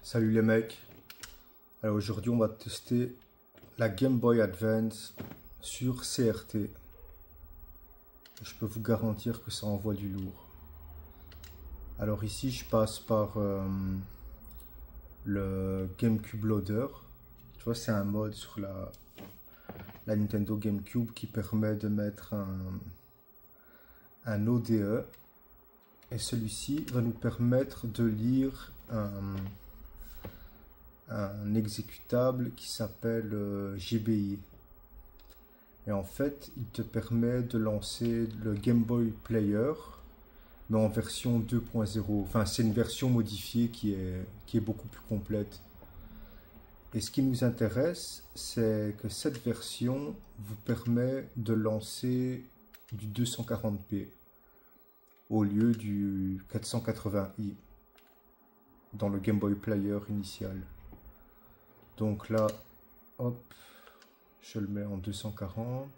Salut les mecs. Alors aujourd'hui on va tester la Game Boy Advance sur CRT. Je peux vous garantir que ça envoie du lourd. Alors ici je passe par le GameCube Loader. Tu vois, c'est un mode sur la Nintendo GameCube qui permet de mettre un ODE. Et celui-ci va nous permettre de lire un exécutable qui s'appelle GBI. Et en fait, il te permet de lancer le Game Boy Player, mais en version 2.0. Enfin, c'est une version modifiée qui est beaucoup plus complète. Et ce qui nous intéresse, c'est que cette version vous permet de lancer du 240p au lieu du 480i dans le Game Boy Player initial. Donc là, hop, je le mets en 240.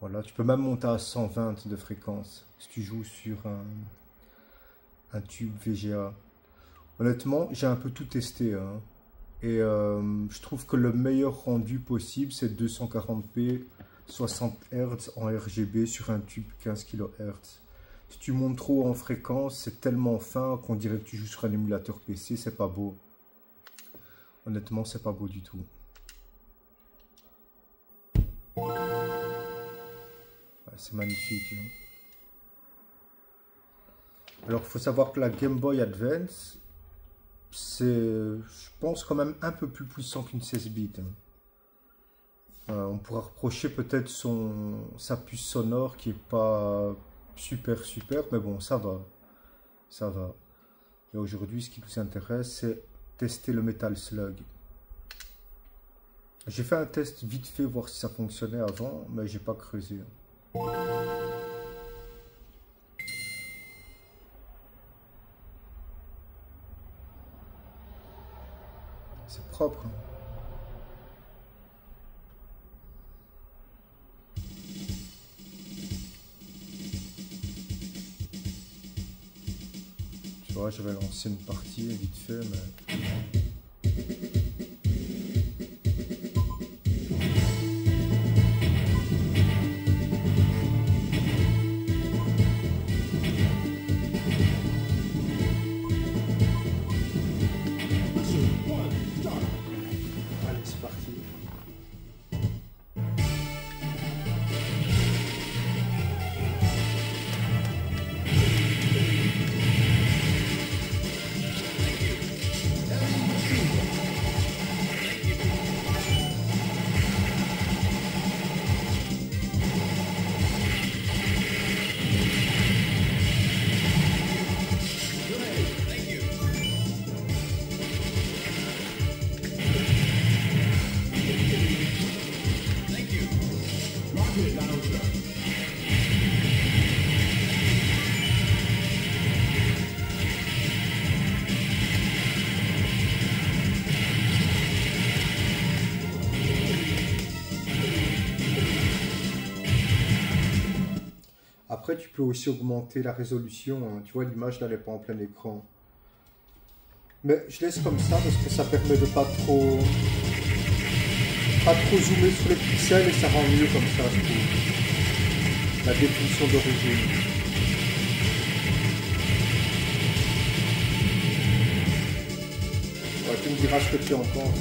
Voilà, tu peux même monter à 120 de fréquence si tu joues sur un tube VGA. Honnêtement, j'ai un peu tout testé, hein, et je trouve que le meilleur rendu possible, c'est 240p, 60 Hz en RGB sur un tube 15 kHz. Si tu montes trop en fréquence, c'est tellement fin qu'on dirait que tu joues sur un émulateur PC, c'est pas beau. Honnêtement, c'est pas beau du tout. Ouais, c'est magnifique, hein. Alors, il faut savoir que la Game Boy Advance, c'est, je pense, quand même un peu plus puissant qu'une 16 bits. Hein. On pourra reprocher peut-être sa puce sonore qui est pas super, mais bon, ça va. Ça va. Et aujourd'hui, ce qui nous intéresse, c'est tester le Metal Slug. J'ai fait un test vite fait, voir si ça fonctionnait avant, mais j'ai pas creusé. C'est propre. Tu vois, je vais lancer une partie vite fait, mais... Allez, c'est parti. Après, tu peux aussi augmenter la résolution, hein. Tu vois, l'image n'est pas en plein écran. Mais je laisse comme ça parce que ça permet de pas trop zoomer sur les pixels et ça rend mieux comme ça, je trouve. La définition d'origine. Ouais, tu me diras ce que tu en penses.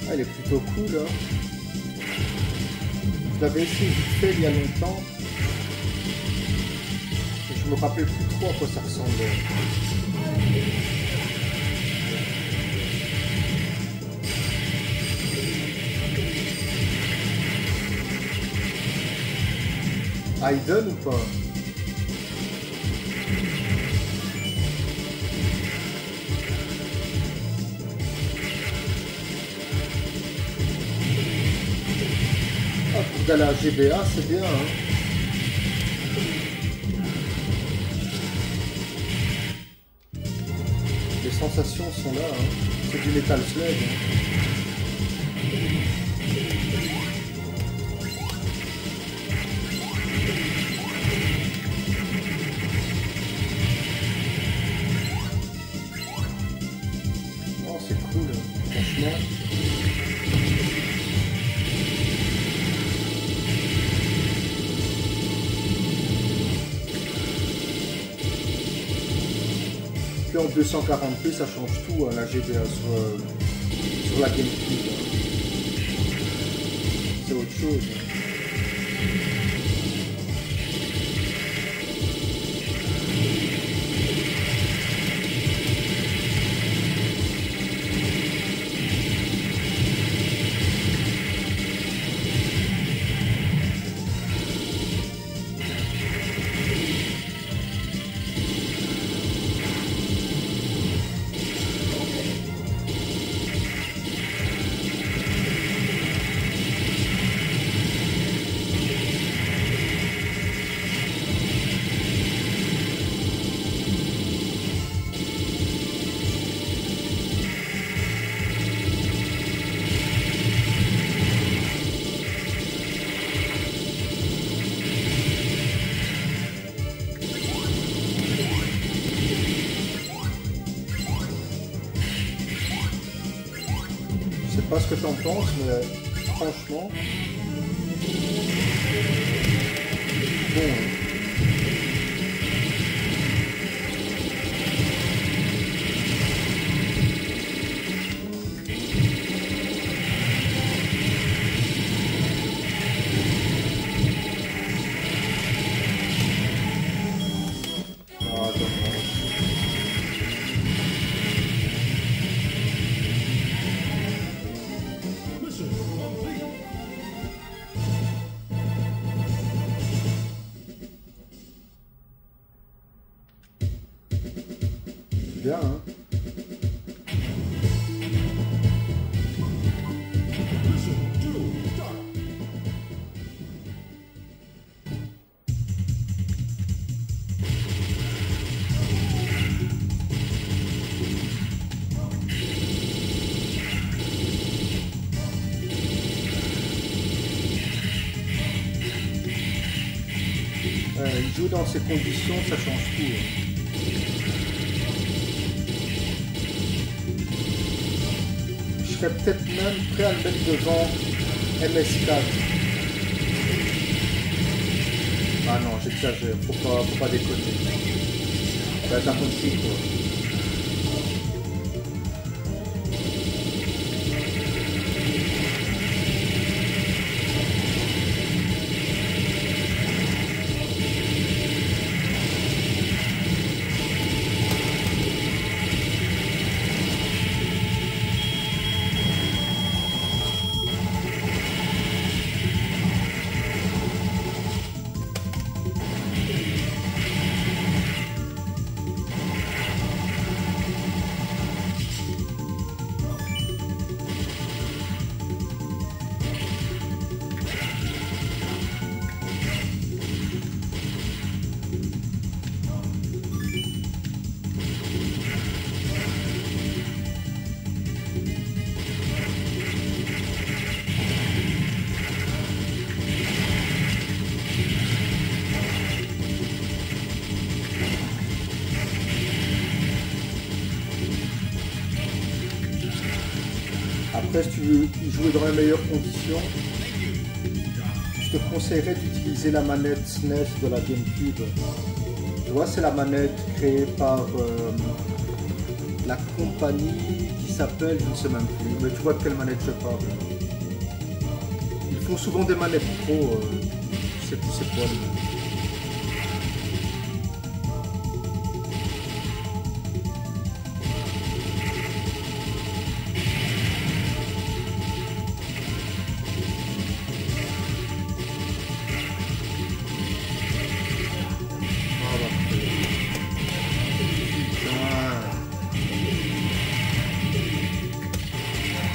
Ah, il est plutôt cool, hein. Je l'avais essayé vite fait il y a longtemps. Et je me rappelle plus trop à quoi ça ressemblait. Hayden ou pas? Ah, pour d'aller à GBA, c'est bien, hein. Les sensations sont là, hein. C'est du Metal Slug, hein. Puis en 240p, ça change tout, hein, la GBA sur la GameCube. Hein. C'est autre chose. Hein. Je sais pas ce que t'en penses, mais franchement, bon. Ah, dommage. Bien, hein. Il joue dans ces conditions, ça change tout. Hein. Je serais peut-être même prêt à le mettre devant MS4. Ah non, j'exagère, faut pas déconner. Bah, t'as compris quoi. Après, si tu veux jouer dans les meilleures conditions, je te conseillerais d'utiliser la manette SNES de la GameCube. Tu vois, c'est la manette créée par la compagnie qui s'appelle, je ne sais même plus, mais tu vois de quelle manette je parle. Ils font souvent des manettes pro, je sais plus c'est quoi le nom.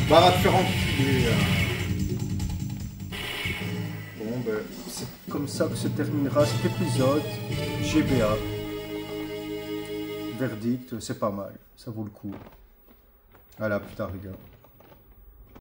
Bah, va te faire enculer. Bon, ben, c'est comme ça que se terminera cet épisode. GBA. Verdict, c'est pas mal. Ça vaut le coup. À la plus tard, les gars.